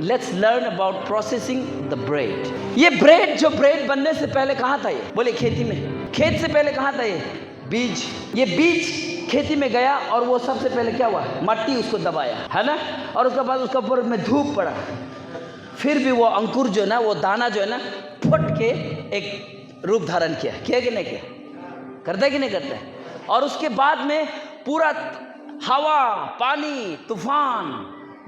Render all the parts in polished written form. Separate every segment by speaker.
Speaker 1: Let's learn about processing the bread. ये bread, जो bread बनने से पहले कहाँ था? ये बोले खेती में। खेत से पहले कहाँ था? ये बीज। ये बीज खेती में गया और वो सबसे पहले क्या हुआ? मट्टी उसको दबाया, है ना, और उसके बाद उसके ऊपर में धूप पड़ा, फिर भी वो अंकुर जो है ना, वो दाना जो है ना, फट के एक रूप धारण किया कि नहीं किया? करता है कि नहीं करता है? और उसके बाद में पूरा हवा, पानी, तूफान,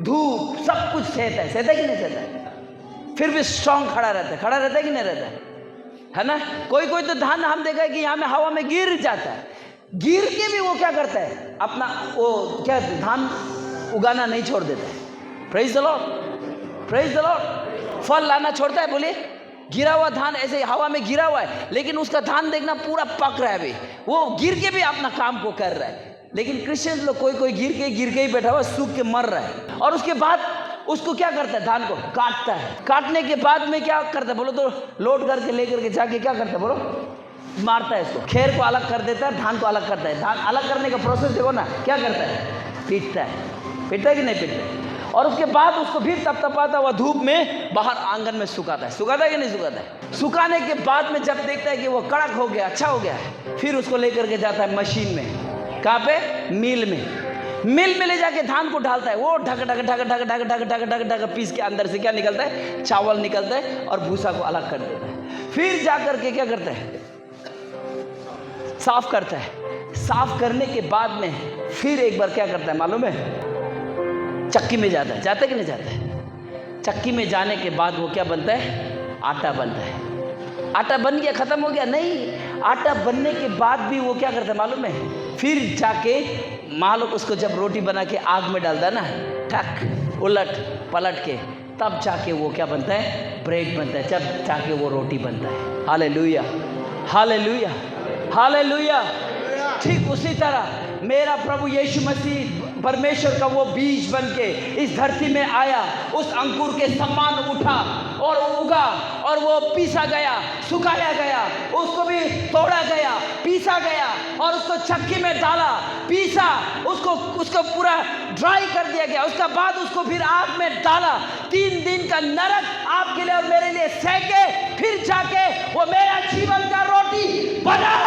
Speaker 1: धूप, सब कुछ सहता है कि नहीं सहता है? फिर भी स्ट्रांग खड़ा रहता है कि नहीं रहता है ना? कोई कोई तो धान हम देखा है कि यहाँ में हवा में गिर जाता है, गिर के भी वो क्या करता है? अपना वो क्या धान उगाना नहीं छोड़ देता है। Praise the Lord, praise the Lord. फल लाना छोड़ता है? बोलिए, गिरा हुआ धान ऐसे हवा में गिरा हुआ है, लेकिन उसका धान देखना पूरा पक रहा है, अभी वो गिर के भी अपना काम को कर रहा है। लेकिन क्रिश्चियन लोग कोई गिर के ही बैठा हुआ, सूख के मर रहा है। और उसके बाद उसको क्या करता है? धान को काटता है। काटने के बाद में क्या करता है बोलो तो? लोड करके लेकर के जाके क्या करता है बोलो? मारता है इसको, खेर को अलग कर देता है, धान को अलग करता है। धान अलग करने का प्रोसेस देखो ना, क्या करता है? पीटता है कि नहीं पीटता है? और उसके बाद उसको फिर तपतपाता हुआ धूप में बाहर आंगन में सुखाता है कि नहीं सुखाता है? सुखाने के बाद में जब देखता है कि वो कड़क हो गया, अच्छा हो गया है, फिर उसको लेकर के जाता है मशीन में। कहाँ पे? मिल में ले जाके धान को डालता है। वो ढक ढक ढक ढक ढक ढक ढक ढक ढक पीस के अंदर से क्या निकलता है? चावल निकलता है और भूसा को अलग कर देता है। फिर जाकर के क्या करता है? साफ करता है। साफ करने के बाद में फिर एक बार क्या करता है मालूम है? चक्की में जाता है कि नहीं जाता है? चक्की में जाने के बाद वो क्या बनता है? आटा बनता है। आटा बन गया, खत्म हो गया? नहीं, आटा बनने के बाद भी वो क्या करता है मालूम है? फिर जाके मालूम उसको जब रोटी बना के आग में डालता है ना, ठक उलट पलट के, तब जाके वो क्या बनता है? ब्रेड बनता है। जब जाके वो रोटी बनता है। Hallelujah, hallelujah, hallelujah. ठीक उसी तरह मेरा प्रभु यीशु मसीह परमेश्वर का वो बीज बन के इस धरती में आया, उस अंकुर के समान उठा और उगा, और वो पीसा गया, सुखाया गया, उसको भी तोड़ा गया, पीसा गया, और उसको चक्की में डाला, पीसा, उसको पूरा ड्राई कर दिया गया। उसके बाद उसको फिर आग में डाला, 3 दिन का नरक आपके लिए और मेरे लिए सेके, फिर जाके वो मेरा जीवन का रोटी बना।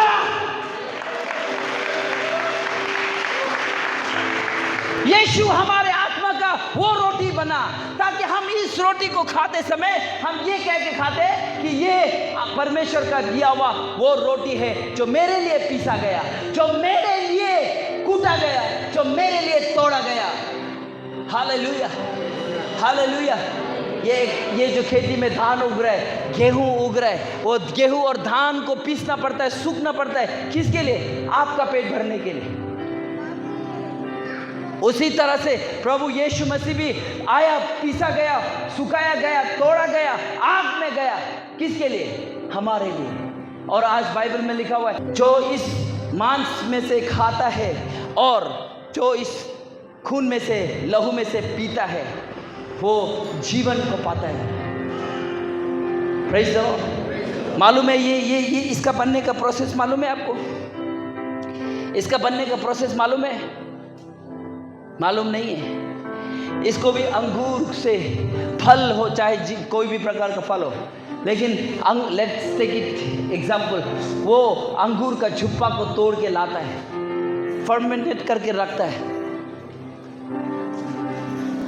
Speaker 1: यीशु हमारे आत्मा का वो रोटी बना, ताकि हम इस रोटी को खाते समय हम ये कह के खाते कि ये परमेश्वर का दिया हुआ वो रोटी है, जो मेरे लिए पीसा गया, जो मेरे लिए कूटा गया, जो मेरे लिए तोड़ा गया। Hallelujah, hallelujah. ये जो खेती में धान उग रहा है, गेहूं उग रहा है, वो गेहूं और धान को पीसना पड़ता है, सूखना पड़ता है। किसके लिए? आपका पेट भरने के लिए। उसी तरह से प्रभु यीशु मसीह भी आया, पीसा गया, सुखाया गया, तोड़ा गया, आग में गया। किसके लिए? हमारे लिए। और आज बाइबल में लिखा हुआ है, जो इस मांस में से खाता है और जो इस खून में से, लहू में से पीता है, वो जीवन को पाता है। Praise the Lord. मालूम है ये इसका बनने का प्रोसेस मालूम है आपको? इसका बनने का प्रोसेस मालूम है? मालूम नहीं है। इसको भी अंगूर से फल हो, चाहे कोई भी प्रकार का फल हो, लेकिन लेट्स टेक इट एग्जाम्पल, वो अंगूर का झुप्पा को तोड़ के लाता है, फर्मेंटेट करके रखता है।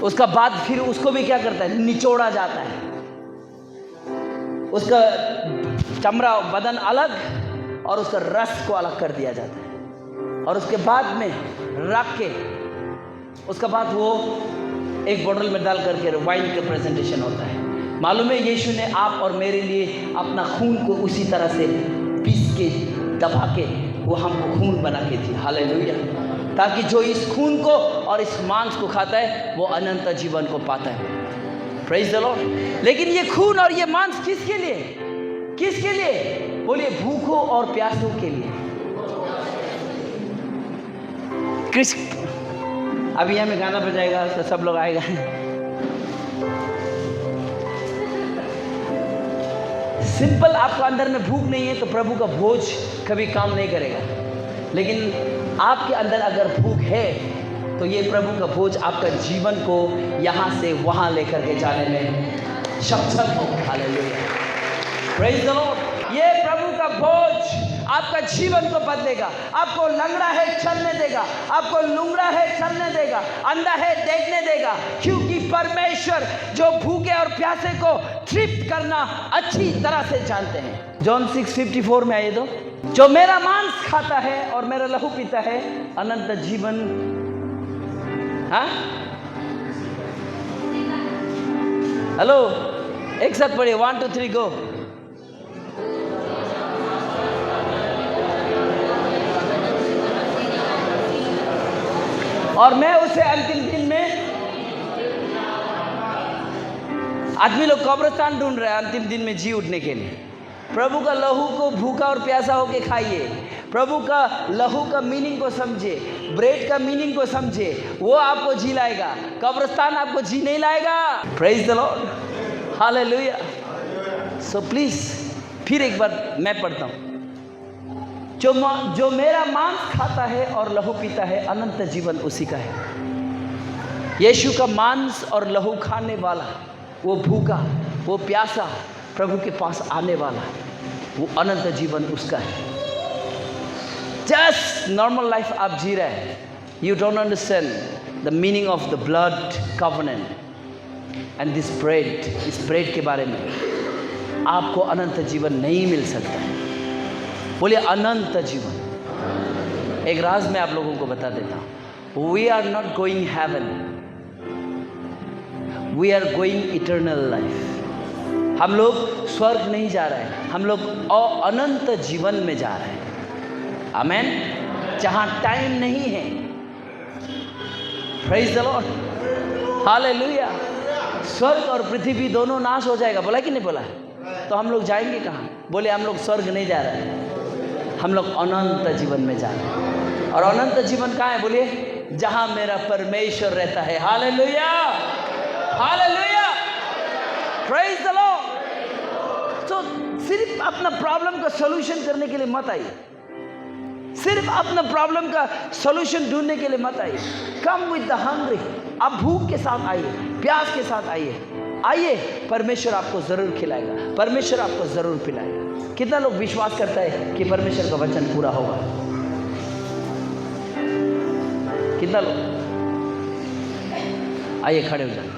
Speaker 1: उसका बाद फिर उसको भी क्या करता है? निचोड़ा जाता है। उसका चमड़ा, बदन अलग और उसका रस को अलग कर दिया जाता है, और उसके बाद में रख के उसके बाद वो एक बोतल में डाल करके वाइन का प्रेजेंटेशन होता है। मालूम है, यीशु ने आप और मेरे लिए अपना खून को उसी तरह से पीस के, दबा के, वो हमको खून बना के दी। हालेलुया। ताकि जो इस खून को और इस मांस को खाता है वो अनंत जीवन को पाता है। Praise the Lord. लेकिन ये खून और ये मांस किसके लिए? किसके लिए? बोलिए, भूखों और प्यासों के लिए। अभी यहाँ में गाना बजाएगा तो सब लोग आएगा। सिंपल, आपको अंदर में भूख नहीं है तो प्रभु का भोज कभी काम नहीं करेगा। लेकिन आपके अंदर अगर भूख है तो ये प्रभु का भोज आपका जीवन को यहाँ से वहाँ लेकर के जाने में सक्षम हो। Hallelujah, praise the Lord. ये प्रभु का भोज आपका जीवन को बदलेगा। आपको लंगड़ा है चलने देगा, आपको लूंगड़ा है चलने देगा, अंधा है देखने देगा, क्योंकि परमेश्वर जो भूखे और प्यासे को तृप्त करना अच्छी तरह से जानते हैं। जॉन 6:54 में आइए, दो जो मेरा मांस खाता है और मेरा लहू पीता है अनंत जीवन। हाँ, हेलो, एक साथ पढ़िए, 1 2 3 गो। और मैं उसे अंतिम दिन में, आदमी लोग कब्रिस्तान ढूंढ रहे हैं अंतिम दिन में जी उठने के लिए। प्रभु का लहू को भूखा और प्यासा होके खाइए, प्रभु का लहू का मीनिंग को समझे, ब्रेड का मीनिंग को समझे, वो आपको जी लाएगा। कब्रिस्तान आपको जी नहीं लाएगा। Praise the Lord, hallelujah. So please फिर एक बार मैं पढ़ता हूँ। जो मेरा मांस खाता है और लहू पीता है अनंत जीवन उसी का है। यीशु का मांस और लहू खाने वाला, वो भूखा, वो प्यासा प्रभु के पास आने वाला, वो अनंत जीवन उसका है। जस्ट नॉर्मल लाइफ आप जी रहे हैं, you don't understand the meaning of the blood covenant and this bread. इस ब्रेड के बारे में आपको अनंत जीवन नहीं मिल सकता है। बोलिए अनंत जीवन। एक राज मैं आप लोगों को बता देता हूँ, we are not going heaven, we are going eternal life. हम लोग स्वर्ग नहीं जा रहे हैं, हम लोग अनंत जीवन में जा रहे हैं। आमेन, जहाँ टाइम नहीं है। Praise the Lord, hallelujah. स्वर्ग और पृथ्वी दोनों नाश हो जाएगा, बोला कि नहीं बोला? तो हम लोग जाएंगे कहाँ? बोले हम लोग स्वर्ग नहीं जा रहे हैं, हम लोग अनंत जीवन में जा रहे हैं। और अनंत जीवन कहाँ है? बोलिए जहाँ मेरा परमेश्वर रहता है। Hallelujah, hallelujah, praise the Lord. तो सिर्फ अपना प्रॉब्लम का सॉल्यूशन करने के लिए मत आइए, सिर्फ अपना प्रॉब्लम का सॉल्यूशन ढूंढने के लिए मत आइए। कम विद द हंग्री, आप भूख के साथ आइए, प्यास के साथ आइए, आइए, परमेश्वर आपको जरूर खिलाएगा, परमेश्वर आपको जरूर पिलाएगा। कितना लोग विश्वास करता है कि परमेश्वर का वचन पूरा होगा? कितना लोग? आइए खड़े हो जाए।